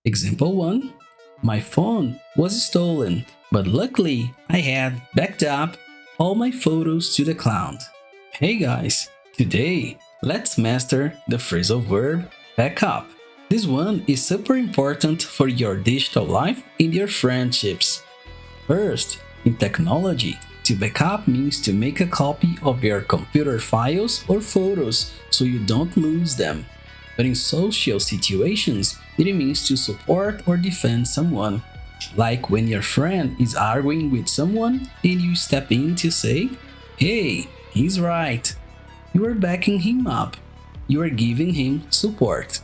Example 1. My phone was stolen, but luckily I had backed up all my photos to the cloud. Hey guys, today let's master the phrasal verb back up. This one is super important for your digital life and your friendships. First, in technology, to backup means to make a copy of your computer files or photos so you don't lose them. But in social situations, it means to support or defend someone. Like when your friend is arguing with someone and you step in to say, "Hey, he's right." You are backing him up. You are giving him support.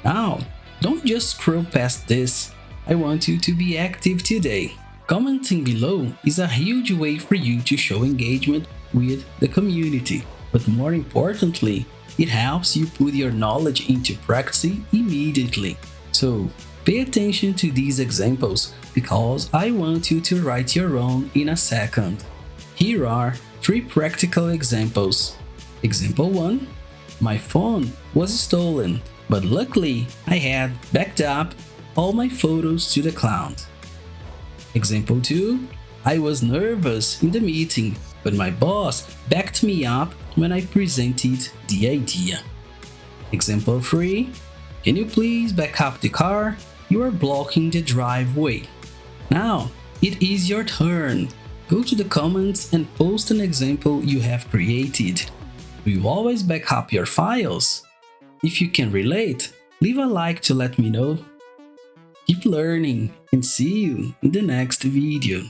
Now, don't just scroll past this. I want you to be active today. Commenting below is a huge way for you to show engagement with the community, but more importantly, it helps you put your knowledge into practice immediately. So, pay attention to these examples because I want you to write your own in a second. Here are 3 practical examples. Example 1. My phone was stolen, but luckily I had backed up all my photos to the cloud. Example 2. I was nervous in the meeting, but my boss backed me up when I presented the idea. Example 3. Can you please back up the car? You are blocking the driveway. Now, it is your turn. Go to the comments and post an example you have created. Do you always back up your files? If you can relate, leave a like to let me know. Keep learning and see you in the next video.